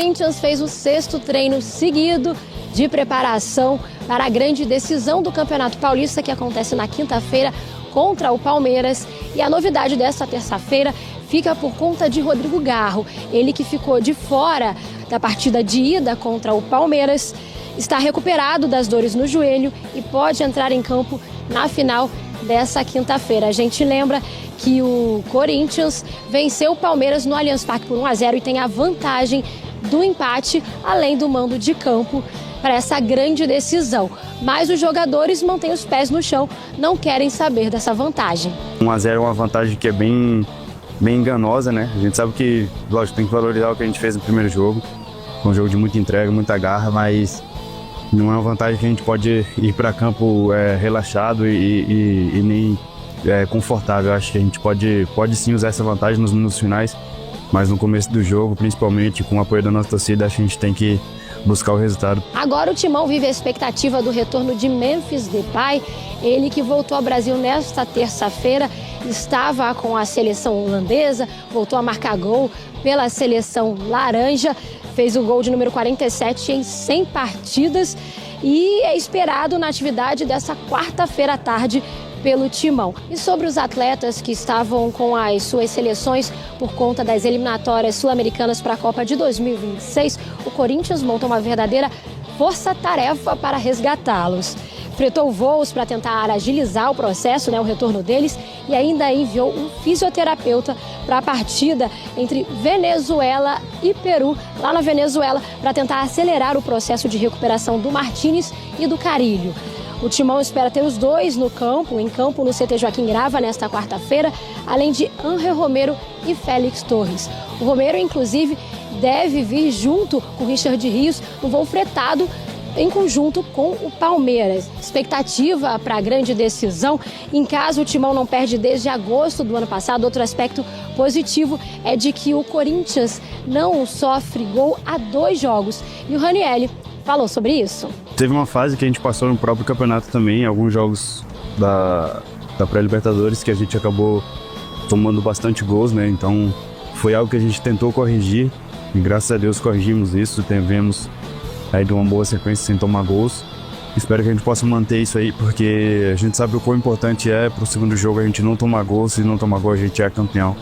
Corinthians fez o 6º treino seguido de preparação para a grande decisão do Campeonato Paulista, que acontece na quinta-feira contra o Palmeiras. E a novidade desta terça-feira fica por conta de Rodrigo Garro. Ele que ficou de fora da partida de ida contra o Palmeiras, está recuperado das dores no joelho e pode entrar em campo na final dessa quinta-feira. A gente lembra que o Corinthians venceu o Palmeiras no Allianz Parque por 1-0 e tem a vantagem do empate, além do mando de campo, para essa grande decisão. Mas os jogadores mantêm os pés no chão, não querem saber dessa vantagem. 1-0 é uma vantagem que é bem enganosa, né? A gente sabe que, lógico, tem que valorizar o que a gente fez no primeiro jogo. Foi um jogo de muita entrega, muita garra, mas não é uma vantagem que a gente pode ir para campo relaxado e nem confortável. Acho que a gente pode sim usar essa vantagem nos minutos finais, mas no começo do jogo, principalmente com o apoio da nossa torcida, acho que a gente tem que buscar o resultado. Agora o Timão vive a expectativa do retorno de Memphis Depay. Ele que voltou ao Brasil nesta terça-feira, estava com a seleção holandesa, voltou a marcar gol pela seleção laranja, fez o gol de número 47 em 100 partidas e é esperado na atividade dessa quarta-feira à tarde pelo Timão. E sobre os atletas que estavam com as suas seleções por conta das eliminatórias sul-americanas para a Copa de 2026, o Corinthians montou uma verdadeira força-tarefa para resgatá-los. Fretou voos para tentar agilizar o processo, o retorno deles, e ainda enviou um fisioterapeuta para a partida entre Venezuela e Peru, lá na Venezuela, para tentar acelerar o processo de recuperação do Martínez e do Carrilho. O Timão espera ter os dois em campo no CT Joaquim Grava nesta quarta-feira, além de Ángel Romero e Félix Torres. O Romero, inclusive, deve vir junto com o Richard Rios no voo fretado em conjunto com o Palmeiras. Expectativa para a grande decisão, em caso o Timão não perde desde agosto do ano passado. Outro aspecto positivo é de que o Corinthians não sofre gol há 2 jogos. E o Ranieri falou sobre isso. Teve uma fase que a gente passou no próprio campeonato também, alguns jogos da pré-Libertadores, que a gente acabou tomando bastante gols, né? Então foi algo que a gente tentou corrigir e graças a Deus corrigimos isso, tivemos aí de uma boa sequência sem tomar gols. Espero que a gente possa manter isso aí, porque a gente sabe o quão importante é para o segundo jogo a gente não tomar gol. Se não tomar gol, a gente é campeão.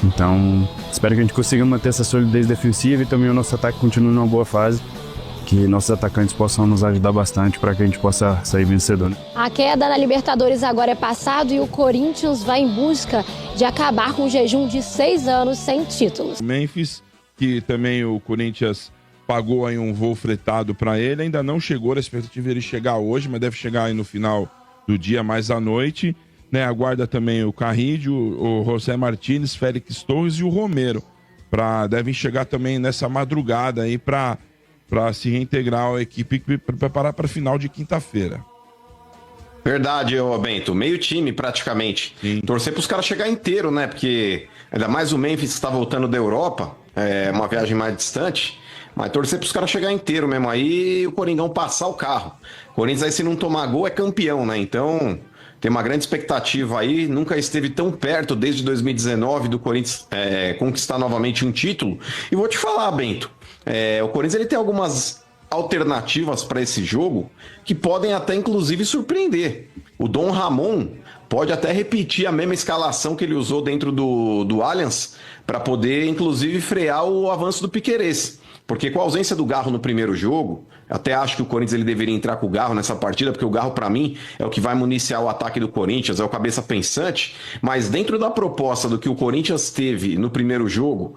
Então, espero que a gente consiga manter essa solidez defensiva e também o nosso ataque continue numa boa fase, que nossos atacantes possam nos ajudar bastante para que a gente possa sair vencedor. A queda na Libertadores agora é passado e o Corinthians vai em busca de acabar com o jejum de 6 anos sem títulos. Memphis, que também o Corinthians pagou aí um voo fretado para ele, ainda não chegou, a expectativa é ele chegar hoje, mas deve chegar aí no final do dia, mais à noite, né? Aguarda também o Carrillo, o José Martínez, Félix Torres e o Romero, devem chegar também nessa madrugada aí para se reintegrar à equipe para preparar para a final de quinta-feira. Verdade, Bento. Meio time, praticamente. Sim. Torcer para os caras chegar inteiro, né? Porque ainda mais o Memphis está voltando da Europa, é uma viagem mais distante. Mas torcer para os caras chegar inteiro mesmo aí e o Coringão passar o carro. O Corinthians aí, se não tomar gol, é campeão, né? Então, tem uma grande expectativa aí. Nunca esteve tão perto, desde 2019, do Corinthians conquistar novamente um título. E vou te falar, Bento, o Corinthians ele tem algumas alternativas para esse jogo que podem até, inclusive, surpreender. O Dom Ramon pode até repetir a mesma escalação que ele usou dentro do Allianz para poder, inclusive, frear o avanço do Piquerez. Porque com a ausência do Garro no primeiro jogo, até acho que o Corinthians ele deveria entrar com o Garro nessa partida, porque o Garro, para mim, é o que vai municiar o ataque do Corinthians, é o cabeça pensante. Mas dentro da proposta do que o Corinthians teve no primeiro jogo,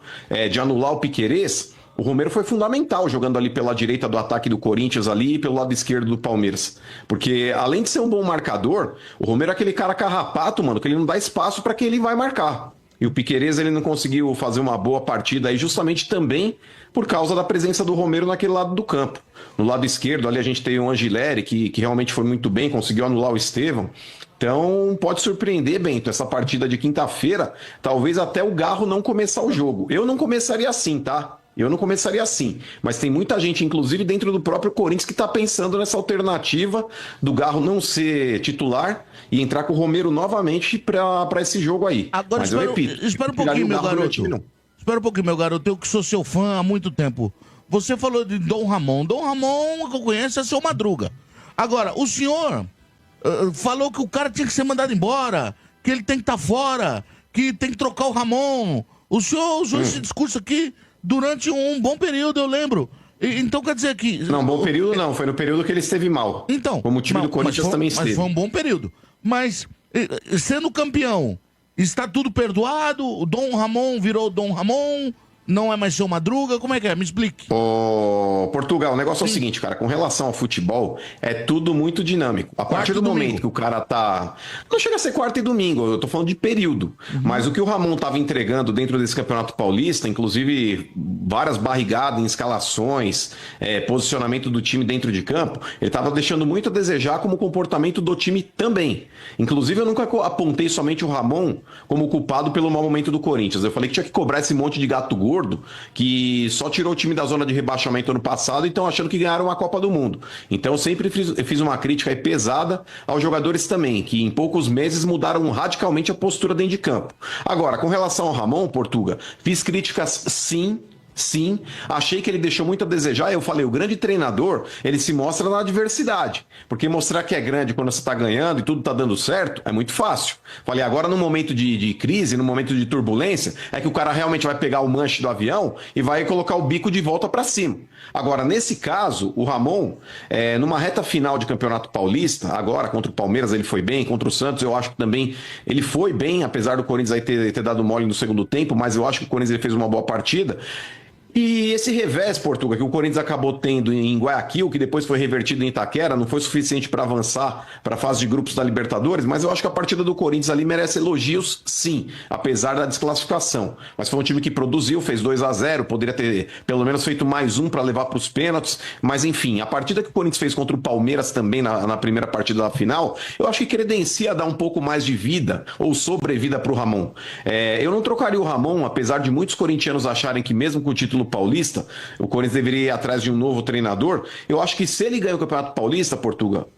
de anular o Piquerez, o Romero foi fundamental jogando ali pela direita do ataque do Corinthians ali e pelo lado esquerdo do Palmeiras. Porque além de ser um bom marcador, o Romero é aquele cara carrapato, mano, que ele não dá espaço para que ele vai marcar. E o Piquerez ele não conseguiu fazer uma boa partida aí justamente também por causa da presença do Romero naquele lado do campo. No lado esquerdo ali a gente tem o Angileri, que realmente foi muito bem, conseguiu anular o Estevão. Então pode surpreender, Bento, essa partida de quinta-feira, talvez até o Garro não começar o jogo. Eu não começaria assim, tá? Eu não começaria assim, mas tem muita gente, inclusive dentro do próprio Corinthians, que está pensando nessa alternativa do Garro não ser titular e entrar com o Romero novamente para esse jogo aí. Agora mas eu repito, espera um pouquinho, meu garoto. espera um pouquinho, meu garoto, eu que sou seu fã há muito tempo. Você falou de Dom Ramon. Dom Ramon, que eu conheço, é seu Madruga. Agora, o senhor falou que o cara tinha que ser mandado embora, que ele tem que estar fora, que tem que trocar o Ramon. O senhor usou esse discurso aqui durante um bom período, eu lembro. Então quer dizer que... Não, bom período não, foi no período que ele esteve mal. Então, como o time do Corinthians também esteve. Mas foi um bom período. Mas, sendo campeão, está tudo perdoado? O Dom Ramon virou Dom Ramon? Não é mais seu Madruga? Como é que é? Me explique. Ô, Portugal, o negócio é o seguinte, cara, com relação ao futebol, é tudo muito dinâmico. A partir do momento que o cara tá... Não chega a ser quarta e domingo, eu tô falando de período. Mas o que o Ramon tava entregando dentro desse Campeonato Paulista, inclusive várias barrigadas em escalações, posicionamento do time dentro de campo, ele tava deixando muito a desejar como comportamento do time também. Inclusive, eu nunca apontei somente o Ramon como culpado pelo mau momento do Corinthians. Eu falei que tinha que cobrar esse monte de gato gordo que só tirou o time da zona de rebaixamento ano passado e estão achando que ganharam a Copa do Mundo. Então eu sempre fiz uma crítica aí pesada aos jogadores também, que em poucos meses mudaram radicalmente a postura dentro de campo. Agora, com relação ao Ramon, Portuga, fiz críticas sim, achei que ele deixou muito a desejar. Eu falei, o grande treinador, ele se mostra na adversidade, porque mostrar que é grande quando você tá ganhando e tudo tá dando certo, é muito fácil. Falei, agora no momento de crise, no momento de turbulência, é que o cara realmente vai pegar o manche do avião e vai colocar o bico de volta para cima. Agora, nesse caso, o Ramon, numa reta final de Campeonato Paulista, agora contra o Palmeiras ele foi bem, contra o Santos eu acho que também ele foi bem, apesar do Corinthians aí ter dado mole no segundo tempo, mas eu acho que o Corinthians fez uma boa partida. E esse revés, Portuga, que o Corinthians acabou tendo em Guayaquil, que depois foi revertido em Itaquera, não foi suficiente para avançar para a fase de grupos da Libertadores, mas eu acho que a partida do Corinthians ali merece elogios, sim, apesar da desclassificação. Mas foi um time que produziu, fez 2-0, poderia ter pelo menos feito mais um para levar para os pênaltis, mas enfim, a partida que o Corinthians fez contra o Palmeiras também na primeira partida da final, eu acho que credencia dar um pouco mais de vida ou sobrevida para o Ramon. Eu não trocaria o Ramon, apesar de muitos corintianos acharem que mesmo com o título paulista, o Corinthians deveria ir atrás de um novo treinador. Eu acho que se ele ganha o Campeonato Paulista, Portugal,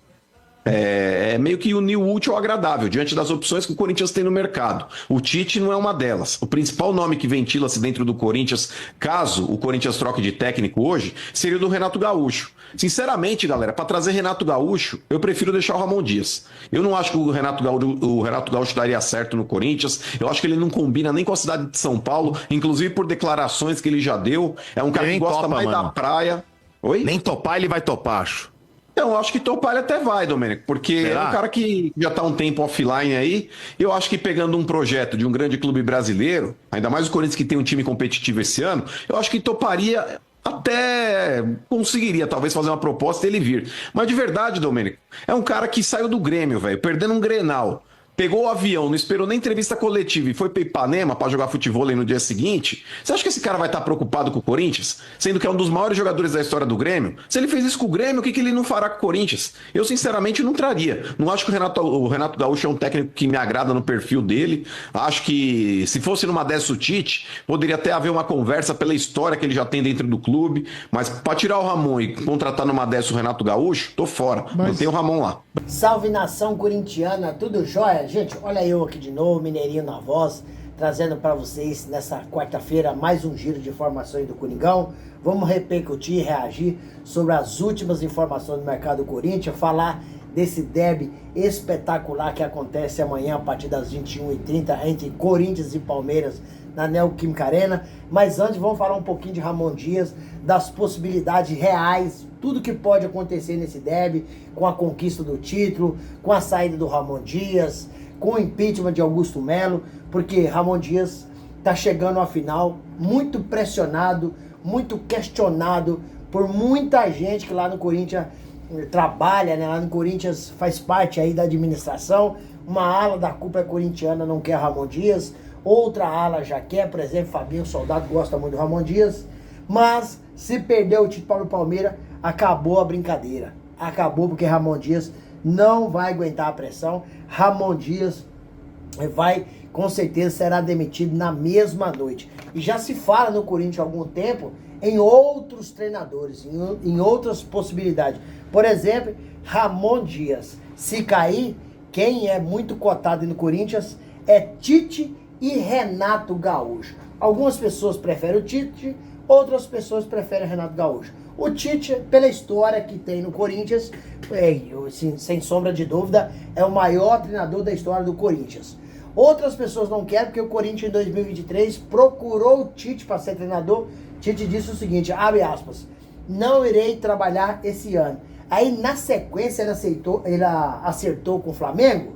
é meio que unir o útil ao agradável, diante das opções que o Corinthians tem no mercado. O Tite não é uma delas. O principal nome que ventila-se dentro do Corinthians, caso o Corinthians troque de técnico hoje, seria o do Renato Gaúcho. Sinceramente, galera, para trazer Renato Gaúcho, eu prefiro deixar o Ramon Dias. Eu não acho que o Renato Gaúcho daria certo no Corinthians. Eu acho que ele não combina nem com a cidade de São Paulo, inclusive por declarações que ele já deu. É um cara que gosta mais da praia. Oi? Nem topar ele vai topar, acho. Então, eu acho que topar ele até vai, Domênico, porque é um cara que já tá um tempo offline aí. Eu acho que pegando um projeto de um grande clube brasileiro, ainda mais o Corinthians que tem um time competitivo esse ano, eu acho que toparia, até conseguiria talvez fazer uma proposta e ele vir. Mas de verdade, Domênico, é um cara que saiu do Grêmio, velho, perdendo um Grenal. Pegou o avião, não esperou nem entrevista coletiva e foi para Ipanema para jogar futebol no dia seguinte. Você acha que esse cara vai estar preocupado com o Corinthians? Sendo que é um dos maiores jogadores da história do Grêmio? Se ele fez isso com o Grêmio, o que ele não fará com o Corinthians? Eu, sinceramente, não traria. Não acho que o Renato Gaúcho é um técnico que me agrada no perfil dele. Acho que se fosse numa dessa o Tite, poderia até haver uma conversa pela história que ele já tem dentro do clube. Mas para tirar o Ramon e contratar numa dessa o Renato Gaúcho, tô fora. Não tem o Ramon lá. Salve nação corintiana, tudo jóia? Gente, olha eu aqui de novo, Mineirinho na voz, trazendo para vocês nessa quarta-feira mais um giro de informações do Coringão. Vamos repercutir e reagir sobre as últimas informações do mercado do Corinthians, falar desse derby espetacular que acontece amanhã a partir das 21h30 entre Corinthians e Palmeiras na Neoquímica Arena. Mas antes vamos falar um pouquinho de Ramon Dias, das possibilidades reais, tudo que pode acontecer nesse derby, com a conquista do título, com a saída do Ramon Dias, com o impeachment de Augusto Melo, porque Ramon Dias está chegando à final muito pressionado, muito questionado por muita gente que lá no Corinthians trabalha, né? Lá no Corinthians faz parte aí da administração. Uma ala da culpa é corintiana, não quer Ramon Dias, outra ala já quer, por exemplo, Fabinho Soldado gosta muito do Ramon Dias, mas se perder o título para o Palmeiras, acabou a brincadeira. Acabou, porque Ramon Dias não vai aguentar a pressão. Ramon Dias vai, com certeza, será demitido na mesma noite. E já se fala no Corinthians há algum tempo em outros treinadores, em outras possibilidades. Por exemplo, Ramon Dias. Se cair, quem é muito cotado no Corinthians é Tite e Renato Gaúcho. Algumas pessoas preferem o Tite, outras pessoas preferem o Renato Gaúcho. O Tite, pela história que tem no Corinthians, sem sombra de dúvida, é o maior treinador da história do Corinthians. Outras pessoas não querem, porque o Corinthians em 2023 procurou o Tite para ser treinador. Tite disse o seguinte, abre aspas, não irei trabalhar esse ano. Aí na sequência ele acertou com o Flamengo.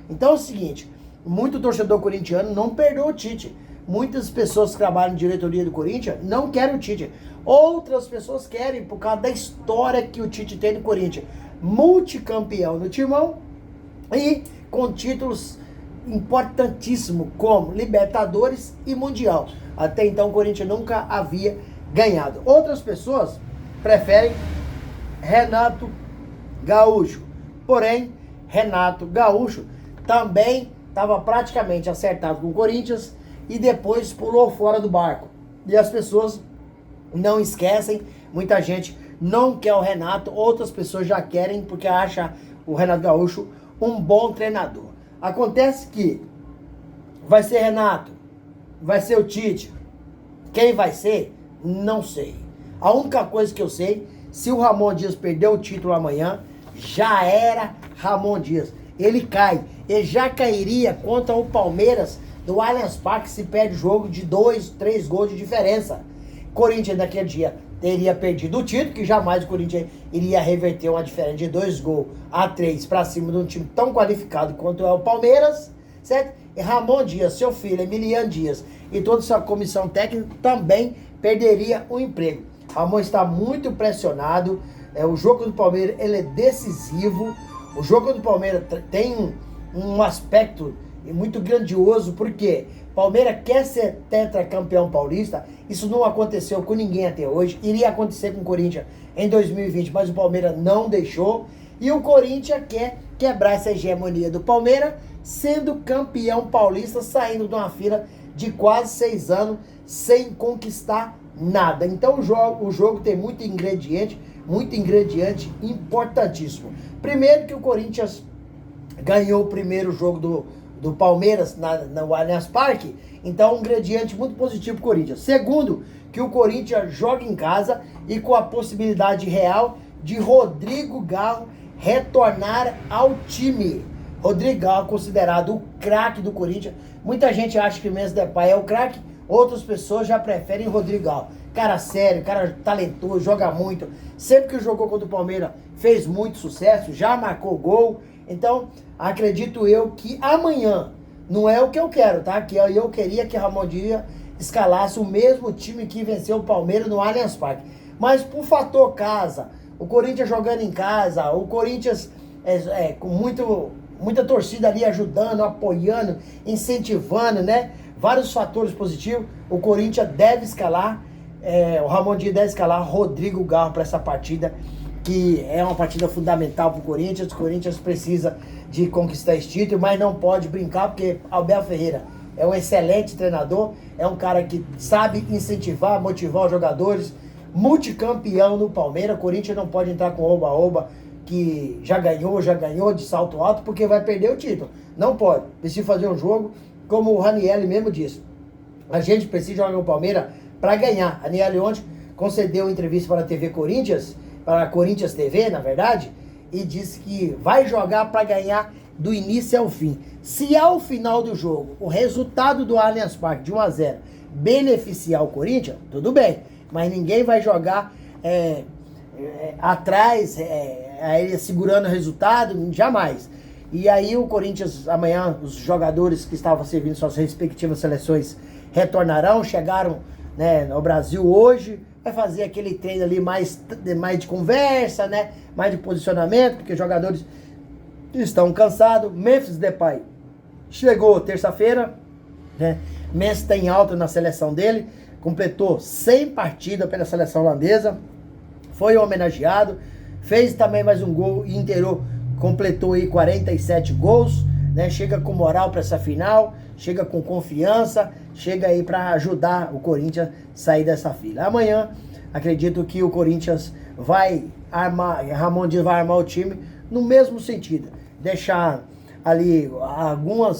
Então é o seguinte, muito torcedor corintiano não perdoa o Tite. Muitas pessoas que trabalham em diretoria do Corinthians não querem o Tite. Outras pessoas querem por causa da história que o Tite tem no Corinthians. Multicampeão no Timão e com títulos importantíssimos como Libertadores e Mundial. Até então o Corinthians nunca havia ganhado. Outras pessoas preferem Renato Gaúcho. Porém, Renato Gaúcho também estava praticamente acertado com o Corinthians e depois pulou fora do barco. E as pessoas não esquecem, muita gente não quer o Renato, outras pessoas já querem porque acham o Renato Gaúcho um bom treinador. Acontece que vai ser Renato, vai ser o Tite. Quem vai ser? Não sei. A única coisa que eu sei, se o Ramon Dias perder o título amanhã, já era Ramon Dias. Ele cai. Ele já cairia contra o Palmeiras do Allianz Parque se perde o jogo de 2, 3 gols de diferença. Corinthians naquele dia teria perdido o título, que jamais o Corinthians iria reverter uma diferença de 2-3 para cima de um time tão qualificado quanto é o Palmeiras, certo? E Ramon Dias, seu filho, Emiliano Dias e toda sua comissão técnica também perderia o emprego. Ramon está muito pressionado, o jogo do Palmeiras ele é decisivo, o jogo do Palmeiras tem um aspecto muito grandioso, porque Palmeiras quer ser tetracampeão paulista, isso não aconteceu com ninguém até hoje, iria acontecer com o Corinthians em 2020, mas o Palmeiras não deixou, e o Corinthians quer quebrar essa hegemonia do Palmeiras, sendo campeão paulista, saindo de uma fila de quase 6 anos, sem conquistar nada. Então o jogo tem muito ingrediente importantíssimo. Primeiro que o Corinthians ganhou o primeiro jogo do Palmeiras no Allianz Parque, então um ingrediente muito positivo para o Corinthians. Segundo, que o Corinthians joga em casa e com a possibilidade real de Rodrigo Garro retornar ao time. Rodrigo Garro considerado o craque do Corinthians. Muita gente acha que o Memphis Depay é o craque, outras pessoas já preferem Rodrigo Garro. Cara sério, cara talentoso, joga muito. Sempre que jogou contra o Palmeiras fez muito sucesso, já marcou gol. Então, acredito eu que amanhã, não é o que eu quero, tá? Que eu queria que Ramon Dias escalasse o mesmo time que venceu o Palmeiras no Allianz Parque. Mas por fator casa, o Corinthians jogando em casa, o Corinthians com muita torcida ali ajudando, apoiando, incentivando, né? Vários fatores positivos. O Corinthians deve escalar, o Ramon Dias deve escalar Rodrigo Garro para essa partida, que é uma partida fundamental para o Corinthians. O Corinthians precisa de conquistar esse título, mas não pode brincar, porque Abel Ferreira é um excelente treinador, é um cara que sabe incentivar, motivar os jogadores, multicampeão no Palmeiras. O Corinthians não pode entrar com oba-oba, que já ganhou de salto alto, porque vai perder o título. Não pode. Precisa fazer um jogo, como o Ranieri mesmo disse. A gente precisa jogar no Palmeiras para ganhar. A Ranieri ontem concedeu entrevista para a TV Corinthians, para a Corinthians TV, na verdade, e disse que vai jogar para ganhar do início ao fim. Se ao final do jogo o resultado do Allianz Parque de 1-0 beneficiar o Corinthians, tudo bem, mas ninguém vai jogar atrás, segurando o resultado, jamais. E aí o Corinthians, amanhã, os jogadores que estavam servindo suas respectivas seleções retornarão, chegaram, né, ao Brasil hoje, vai fazer aquele treino ali mais de conversa, né? Mais de posicionamento, porque os jogadores estão cansados. Memphis Depay chegou terça-feira, né? Memphis tem alta na seleção dele, completou 100 partidas pela seleção holandesa, foi homenageado, fez também mais um gol e completou aí 47 gols, né? Chega com moral para essa final, chega com confiança, chega aí para ajudar o Corinthians a sair dessa fila. Amanhã, acredito que o Corinthians vai armar, Ramon Dias vai armar o time no mesmo sentido, deixar ali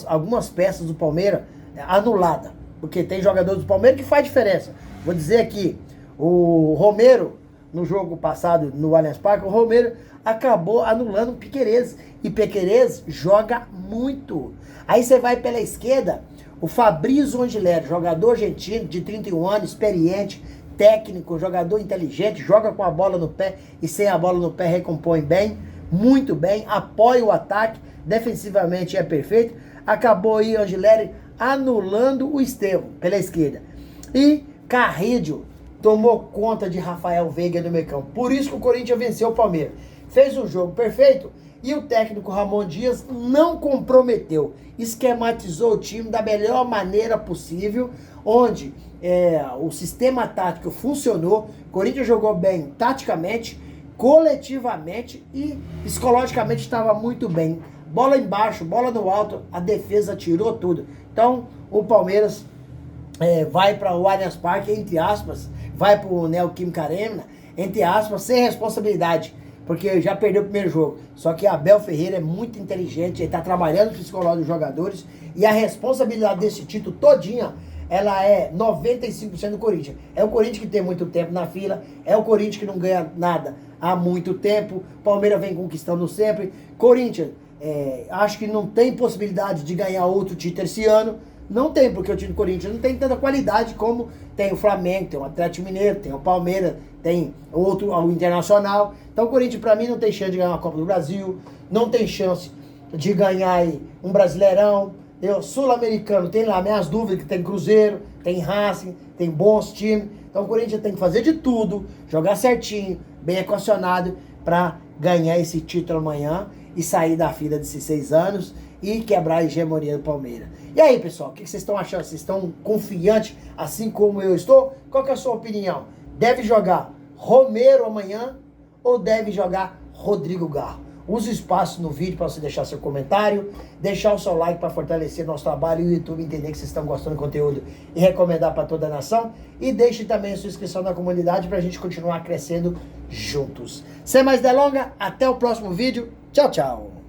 algumas peças do Palmeiras anuladas. porque tem jogadores do Palmeiras que faz diferença. Vou dizer aqui, o Romero, no jogo passado no Allianz Parque, o Romero acabou anulando o Piquerez. E Piquerez joga muito. Aí você vai pela esquerda, o Fabrício Angileri, jogador argentino de 31 anos, experiente, técnico, jogador inteligente, joga com a bola no pé e sem a bola no pé recompõe bem, muito bem, apoia o ataque, defensivamente é perfeito. Acabou aí o Angileri anulando o Estevão pela esquerda. E Carrillo tomou conta de Rafael Veiga no meio campo. Por isso que o Corinthians venceu o Palmeiras. Fez um jogo perfeito e o técnico Ramon Dias não comprometeu. Esquematizou o time da melhor maneira possível, onde o sistema tático funcionou. O Corinthians jogou bem taticamente, coletivamente e psicologicamente estava muito bem. Bola embaixo, bola no alto, a defesa tirou tudo. Então o Palmeiras vai para o Allianz Parque, entre aspas, vai para o Neoquímica Arena, entre aspas, sem responsabilidade, porque já perdeu o primeiro jogo. Só que Abel Ferreira é muito inteligente, ele está trabalhando o psicológico dos jogadores e a responsabilidade desse título todinha, ela é 95% do Corinthians. É o Corinthians que tem muito tempo na fila, é o Corinthians que não ganha nada há muito tempo, Palmeiras vem conquistando sempre. Corinthians, acho que não tem possibilidade de ganhar outro título esse ano. Não tem, porque o time do Corinthians não tem tanta qualidade como tem o Flamengo, tem o Atlético Mineiro, tem o Palmeiras, tem o Internacional. Então o Corinthians, pra mim, não tem chance de ganhar uma Copa do Brasil, não tem chance de ganhar aí um Brasileirão. Sul-Americano, tem lá minhas dúvidas, que tem Cruzeiro, tem Racing, tem bons times. Então o Corinthians tem que fazer de tudo, jogar certinho, bem equacionado, pra ganhar esse título amanhã e sair da fila desses 6 anos e quebrar a hegemonia do Palmeiras. E aí, pessoal, o que vocês estão achando? Vocês estão confiantes, assim como eu estou? Qual que é a sua opinião? Deve jogar Romero amanhã ou deve jogar Rodrigo Garro? Use o espaço no vídeo para você deixar seu comentário, deixar o seu like para fortalecer nosso trabalho e o YouTube entender que vocês estão gostando do conteúdo e recomendar para toda a nação. E deixe também a sua inscrição na comunidade para a gente continuar crescendo juntos. Sem mais delongas, até o próximo vídeo. Tchau, tchau.